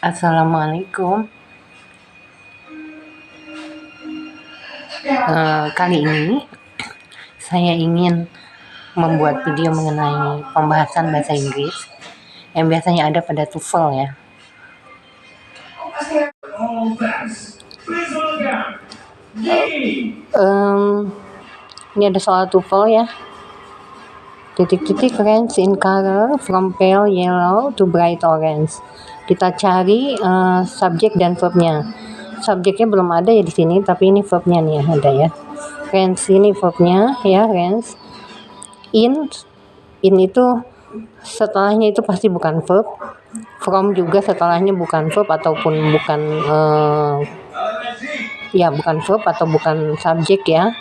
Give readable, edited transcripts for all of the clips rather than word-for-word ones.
Assalamualaikum. Kali ini saya ingin membuat video mengenai pembahasan bahasa Inggris yang biasanya ada pada TOEFL ya. Ini ada soal TOEFL ya. Titik-titik range in color from pale yellow to bright orange. Kita cari subjek dan verbnya. Subjeknya belum ada ya di sini, tapi ini verbnya nih ada ya. Range ini verbnya ya, range. In itu setelahnya itu pasti bukan verb. From juga setelahnya bukan verb ataupun bukan bukan verb atau bukan subjek ya.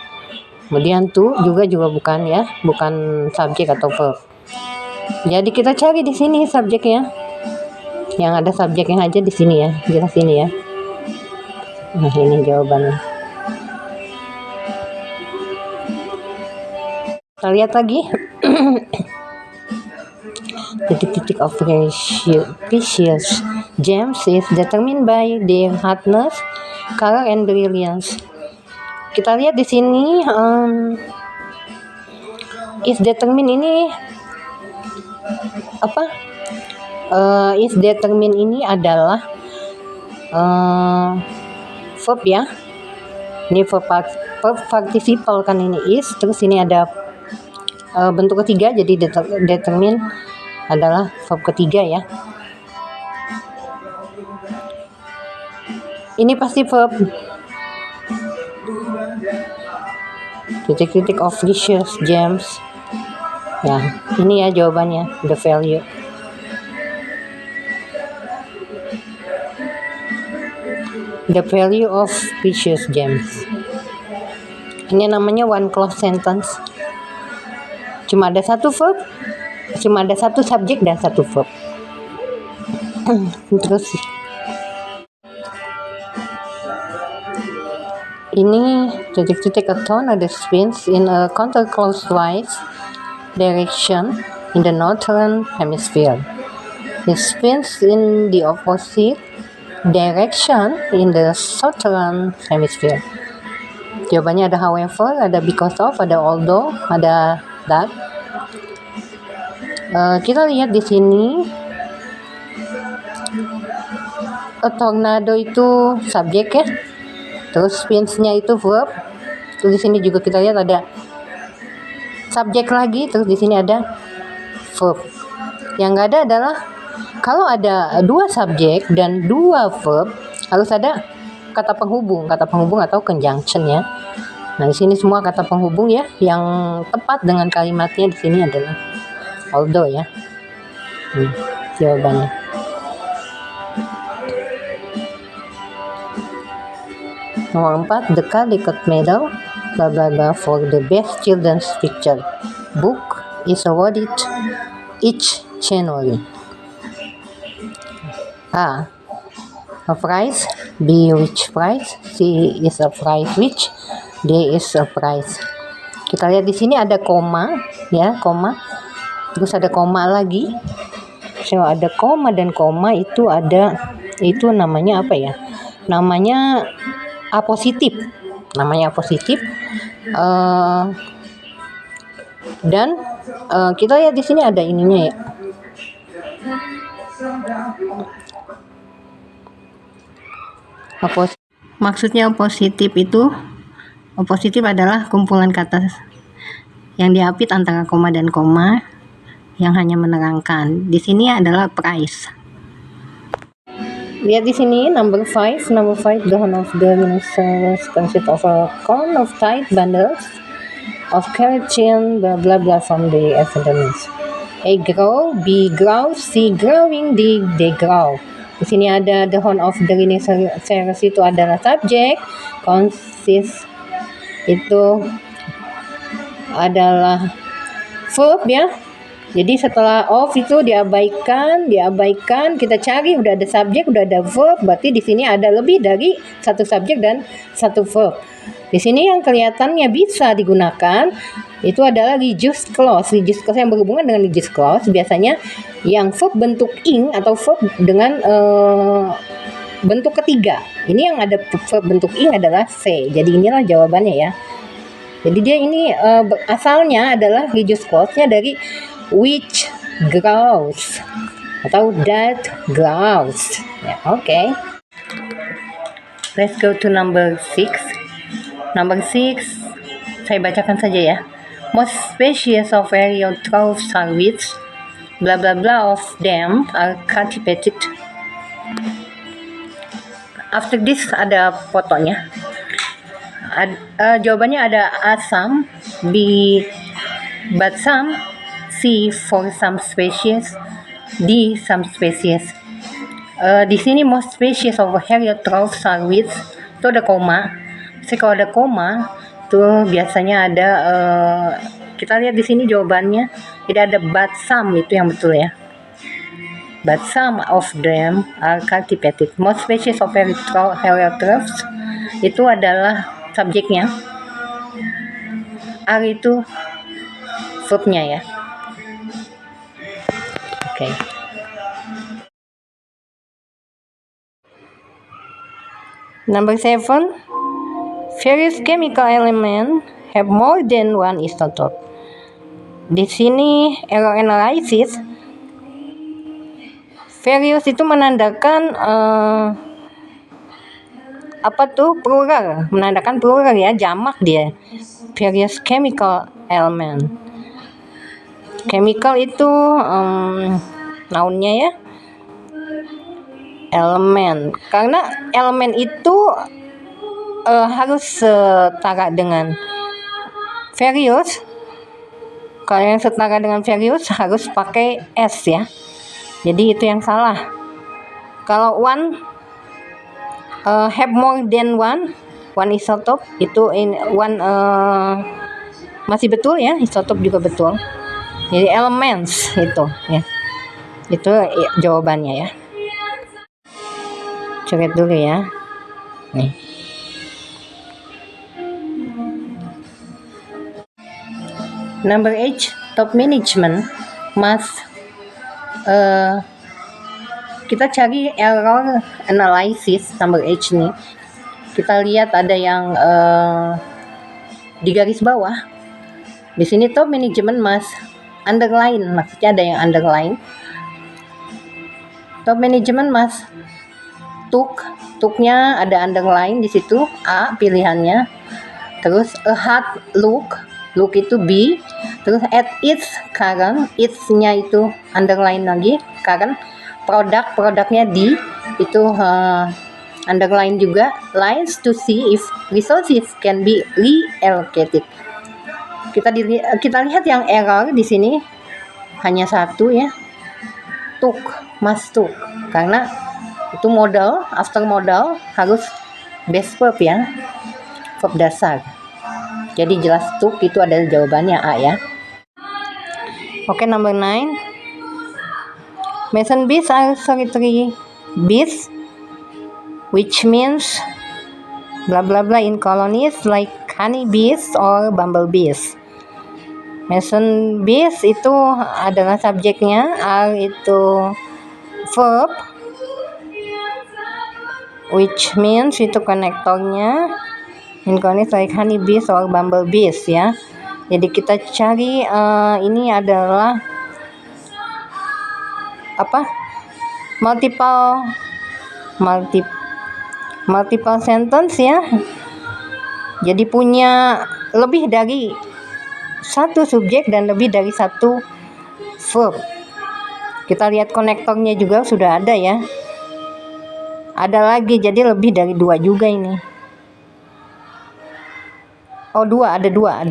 Kemudian to juga bukan ya, bukan subjek atau verb. Jadi kita cari di sini subjeknya. Yang ada subjeknya aja di sini ya, jelas ini ya. Nah, ini jawabannya. Kita lihat lagi. Titik-titik of precious gems is determined by their hardness, color, and brilliance. Kita lihat di sini is determined ini apa? Is determined ini adalah verb ya. Ini verb participle kan, ini is, terus ini ada bentuk ketiga, jadi determine adalah verb ketiga ya. Ini pasti verb. Titik-titik of precious gems. Ya, ini ya jawabannya, the value. The value of precious gems. Ini namanya one clause sentence. Cuma ada satu verb, cuma ada satu subjek dan satu verb. Terus ini titik-titik a tone ada spins in a counterclockwise direction in the northern hemisphere. It spins in the opposite direction in the southern hemisphere. Jawabannya ada however, ada because of, ada although, ada that. Kita lihat di sini a tornado itu subjek ya. Terus spins-nya itu verb. Terus di sini juga kita lihat ada subjek lagi, terus di sini ada verb. Yang nggak ada adalah kalau ada dua subjek dan dua verb harus ada kata penghubung atau conjunction ya. Nah, di sini semua kata penghubung ya. Yang tepat dengan kalimatnya di sini adalah although ya. Jawabannya. Nomor 4, the Caldecott Medal blah blah blah for the best children's picture book is awarded each January. A prize, B which prize, C is a prize which, D is a prize. Kita lihat di sini ada koma ya, koma. Terus ada koma lagi. So ada koma dan koma itu ada, itu namanya apa ya? Namanya apositif. Dan kita lihat di sini ada ininya ya. Maksudnya positif itu, positif adalah kumpulan kata yang diapit antara koma dan koma yang hanya menerangkan. Di sini adalah price. Lihat di sini number 5, the horn of the rhinoceros consists of a cone of tight bundles of keratin blah blah blah from the epidermis. A grow, B grow, C growing, D grow. Di sini ada the horn of the rhinoceros itu adalah subjek, consist itu adalah verb ya. Jadi setelah of itu diabaikan, kita cari udah ada subjek, udah ada verb, berarti di sini ada lebih dari satu subjek dan satu verb. Di sini yang kelihatannya bisa digunakan itu adalah reduced clause. Reduced clause yang berhubungan dengan reduced clause biasanya yang verb bentuk ing atau verb dengan bentuk ketiga. Ini yang ada verb bentuk ing adalah C. Jadi inilah jawabannya ya. Jadi dia ini asalnya adalah reduced clause-nya dari which grows atau that grows. Ya, okay. Let's go to number 6. Number 6, saya bacakan saja ya. Most species of Eriotrophs are which blah blah blah of them are cultivated. After this ada fotonya. Jawabannya ada A some, B but some, C for some species, D some species. Di sini most species of Heliotrophs are which, itu ada koma. Jadi kalau ada koma tuh biasanya ada kita lihat di sini jawabannya tidak ada but some, itu yang betul ya. But some of them are cultivated. Most species of Heliotrophs itu adalah subjeknya. Are itu verbnya ya. Okay. Number 7, various chemical elements have more than one isotope. Di sini error analysis, various itu menandakan plural, menandakan plural ya, jamak dia. Various chemical element. Chemical itu nounnya ya. Elemen, karena elemen itu harus setara dengan various. Kalau yang setara dengan various harus pakai S ya. Jadi itu yang salah. Kalau one have more than one isotope, itu one masih betul ya, isotope juga betul. Jadi elements itu ya. Itu ya, jawabannya ya. Coret dulu ya. Nih. Number 8, top management must kita cari error analysis number 8 nih. Kita lihat ada yang di garis bawah. Di sini top management must underline, maksudnya ada yang underline. Top management must tuknya ada underline di situ, A pilihannya. Terus a hard look itu B. Terus at its current, its-nya itu underline lagi, current. Produknya D, itu underline juga. Lines to see if resources can be reallocated. Kita lihat yang error di sini hanya satu ya, must took, karena itu modal, after modal harus base verb ya, verb dasar. Jadi jelas took itu adalah jawabannya A ya. Oke, number 9. Mason bees are solitary bees, which means blah blah blah in colonies like honey bees or bumblebees. Mason bees itu adalah subjeknya, are itu verb, which means itu konektornya, in colonies like honey bees or bumblebees ya. Jadi kita cari ini adalah multiple sentence ya. Jadi punya lebih dari satu subjek dan lebih dari satu verb. Kita lihat konektornya juga sudah ada ya. Ada lagi, jadi lebih dari 2 juga ini. Oh, ada dua.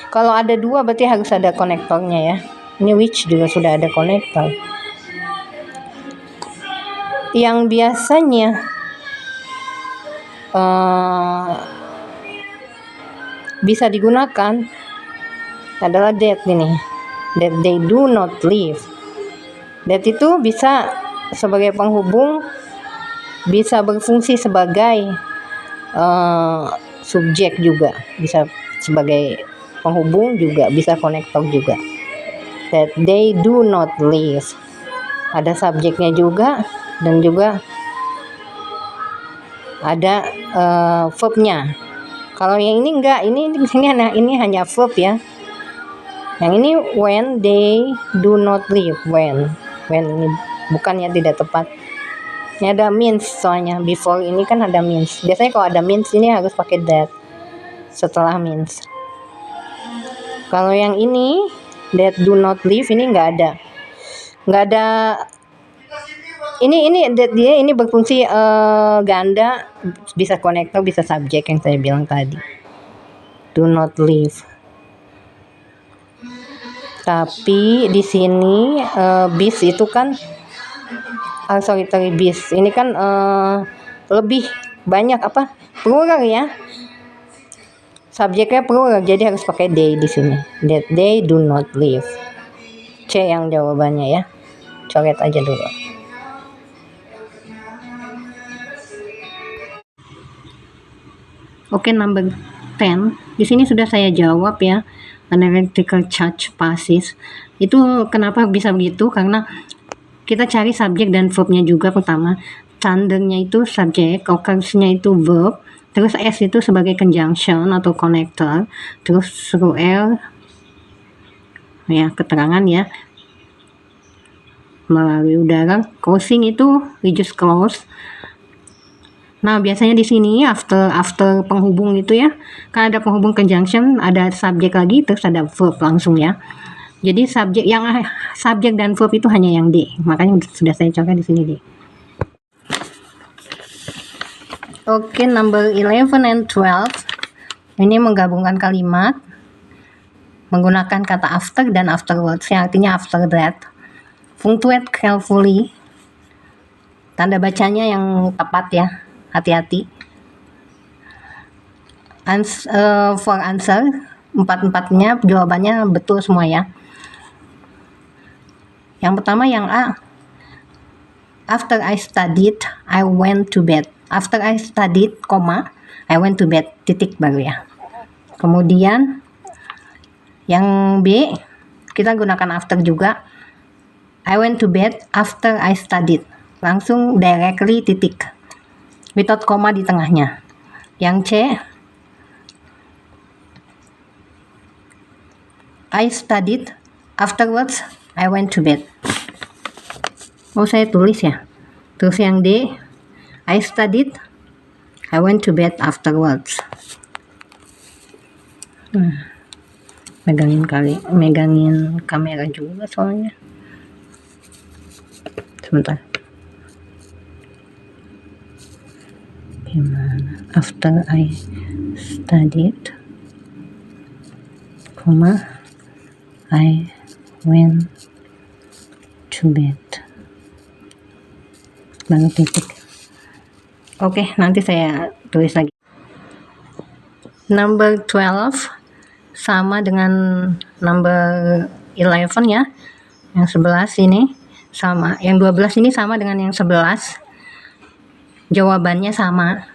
Kalau ada 2 berarti harus ada konektornya ya. Ini which juga sudah ada konektor. Yang biasanya bisa digunakan adalah that ini. that they do not live. That itu bisa sebagai penghubung, bisa berfungsi sebagai subjek juga, bisa sebagai penghubung juga, bisa konektor juga. That they do not live. Ada subjeknya juga dan juga ada verbnya. Kalau yang ini enggak, ini hanya verb ya. Yang ini when they do not live, when ini bukannya tidak tepat. Ini ada means, soalnya before ini kan ada means. Biasanya kalau ada means ini harus pakai that setelah means. Kalau yang ini that do not live ini nggak ada ini that dia ini berfungsi ganda, bisa konektor, bisa subjek yang saya bilang tadi. Do not live. Tapi di sini bis itu kan bis ini kan lebih banyak plural ya, subjeknya plural, jadi harus pakai they di sini. That they do not live. C yang jawabannya ya, coret aja dulu. Oke, number 10. Di sini sudah saya jawab ya. An electrical charge passes. Itu kenapa bisa begitu? Karena kita cari subjek dan verbnya juga pertama. Thundernya itu subjek, occurs-nya itu verb, terus S itu sebagai conjunction atau connector, terus through L ya keterangan ya, melalui udara. Closing itu we just close. Nah, biasanya di sini after penghubung itu ya, kan ada penghubung conjunction, ada subjek lagi, terus ada verb langsung ya. Jadi subjek dan verb itu hanya yang D. Makanya sudah saya coret di sini D. Oke, number 11 and 12. Ini menggabungkan kalimat menggunakan kata after dan afterwards, yang artinya after that. Punctuate carefully. Tanda bacanya yang tepat ya. Hati-hati. For answer, empat-empatnya jawabannya betul semua ya. Yang pertama yang A. After I studied, I went to bed. After I studied, I went to bed. Titik baru ya. Kemudian yang B, kita gunakan after juga. I went to bed after I studied. Langsung directly titik. Without koma di tengahnya. Yang C, I studied, afterwards I went to bed. Oh, saya tulis ya. Terus yang D, I studied, I went to bed afterwards. Megangin kamera juga soalnya. Sebentar. Gimana? After I studied, I went to bed. Baru titik. Oke, nanti saya tulis lagi. Number 12 sama dengan number 11 ya. Yang 11 ini sama. Yang 12 ini sama dengan yang 11. Jawabannya sama.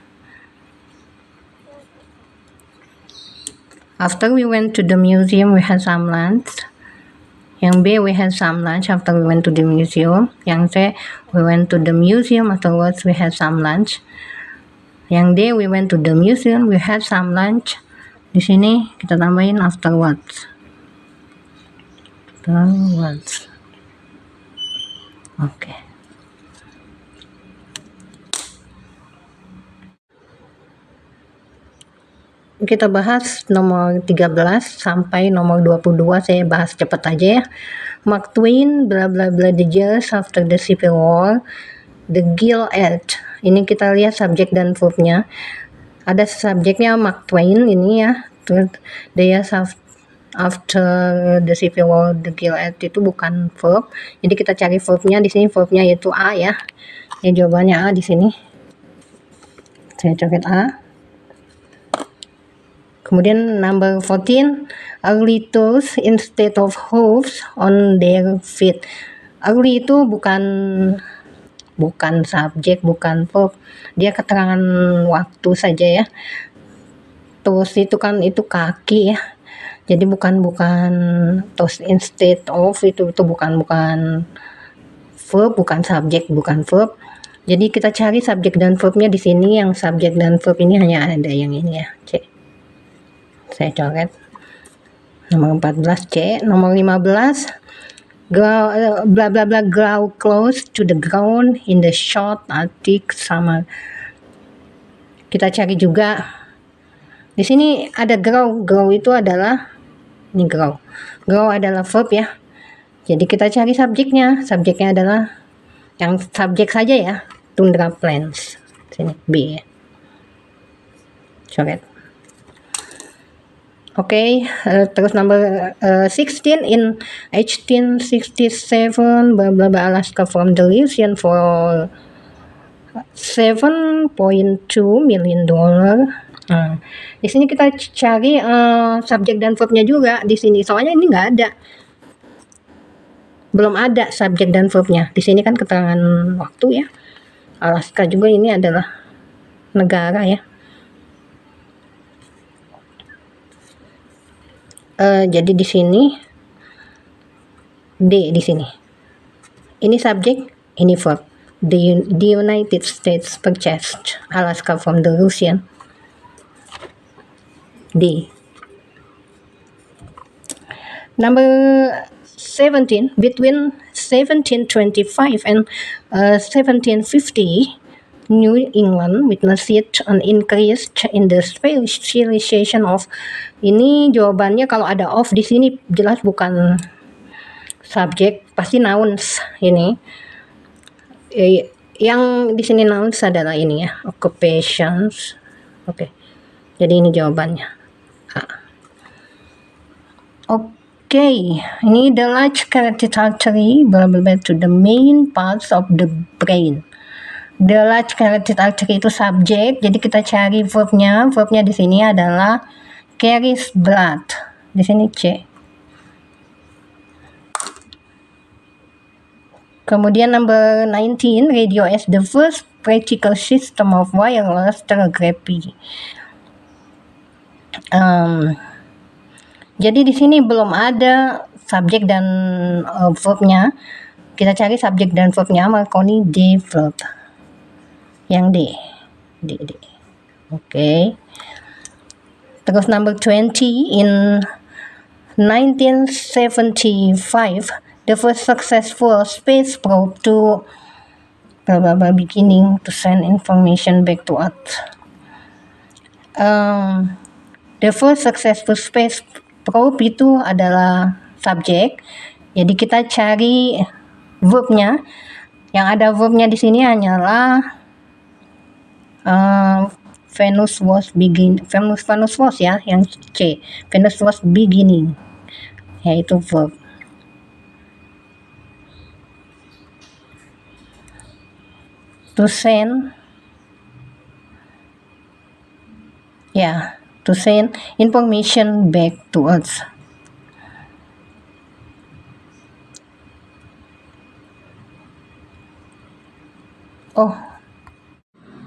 After we went to the museum, we had some lunch. Yang B, we had some lunch after we went to the museum. Yang C, we went to the museum, afterwards we had some lunch. Yang D, we went to the museum, we had some lunch. Di sini kita tambahin afterwards. Oke. Kita bahas nomor 13 sampai nomor 22, saya bahas cepat aja ya. Mark Twain, bla bla bla, the years after the Civil War, the Gilead. Ini kita lihat subjek dan verbnya. Ada subjeknya Mark Twain ini ya. The years after the Civil War, the Gilead itu bukan verb. Jadi kita cari verbnya, di sini verbnya yaitu A ya. Ini jawabannya A di sini. Saya coret A. Kemudian number 14, early toes instead of hooves on their feet. Early itu bukan subjek, bukan verb, dia keterangan waktu saja ya. Toes itu kan itu kaki ya, jadi bukan toes instead of, itu bukan verb, bukan subjek, bukan verb. Jadi kita cari subjek dan verbnya di sini. Yang subjek dan verb ini hanya ada yang ini ya, C. Saya coret. Nomor 14 C. Nomor 15, grow, bla bla bla, grow close to the ground in the short Arctic summer. Kita cari juga di sini ada grow. Grow itu adalah ini, grow adalah verb ya. Jadi kita cari subjeknya. Subjeknya adalah yang subjek saja ya, tundra plains. Sini B ya. Coret. Oke, terus number 16, in 1867, bla bla bla, Alaska from the Louisiana for $7.2 million. Nah, di sini kita cari subjek dan verbnya juga di sini. Soalnya ini nggak ada, belum ada subjek dan verbnya. Di sini kan keterangan waktu ya. Alaska juga ini adalah negara ya. Jadi di sini D di sini. Ini subjek, ini verb. The United States purchased Alaska from the Russian. D. Number 17, between 1725 and 1750, New England witnessed an increase in the specialization of. Ini jawabannya kalau ada of di sini jelas bukan subjek, pasti nouns ini. Yang di sini nouns adalah ini ya, occupations. Oke. Jadi ini jawabannya. Oke, ini the large carotid artery blah blah blah to the main parts of the brain. The large carotid artery itu subjek, jadi kita cari verbnya. Verbnya di sini adalah carries blood. Di sini C. Kemudian number 19, radio as the first practical system of wireless telegraphy. Jadi di sini belum ada subjek dan verbnya. Kita cari subjek dan verbnya. Marconi D verb. Yang D. Oke. Terus number 20, in 1975, the first successful space probe to beginning to send information back to Earth. The first successful space probe itu adalah subjek. Jadi kita cari verbnya. Yang ada verbnya di sini hanyalah Venus was ya, yang C. Venus was beginning, yaitu verb. To send, ya, to send information back to us. Oh,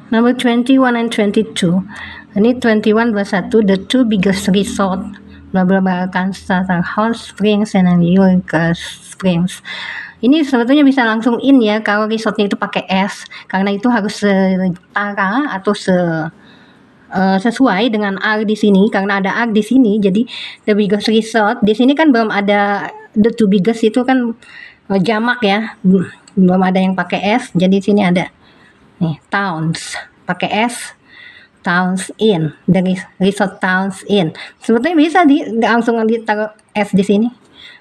number 21 and 22. Ini 21 21, the two biggest resort bla bla bla Arkansas are Hot Springs and Eureka Springs. Ini sebetulnya bisa langsung in ya kalau resortnya itu pakai S, karena itu harus setara atau sesuai dengan R di sini, karena ada R di sini. Jadi the biggest resort di sini kan belum ada, the two biggest itu kan jamak ya, belum ada yang pakai S. Jadi di sini ada nih towns pakai S, towns in, dari resort towns in. Sebetulnya bisa langsung ditaruh S di sini,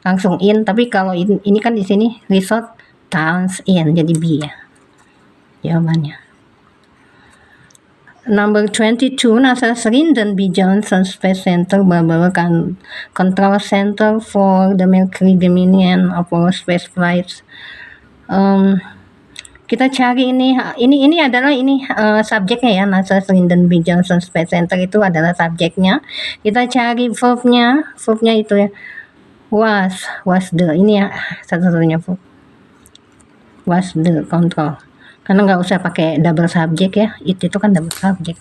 langsung in. Tapi kalau ini kan di sini resort towns in, jadi B ya jawabannya. Number 22, NASA's Lyndon B. Johnson Space Center merupakan control center for the Mercury Gemini and Apollo space flights. Kita cari ini adalah subjeknya ya, NASA Lyndon B Johnson Space Center itu adalah subjeknya. Kita cari verbnya itu ya, was the, ini ya satu-satunya verb, was the control, karena nggak usah pakai double subject ya, itu kan double subject.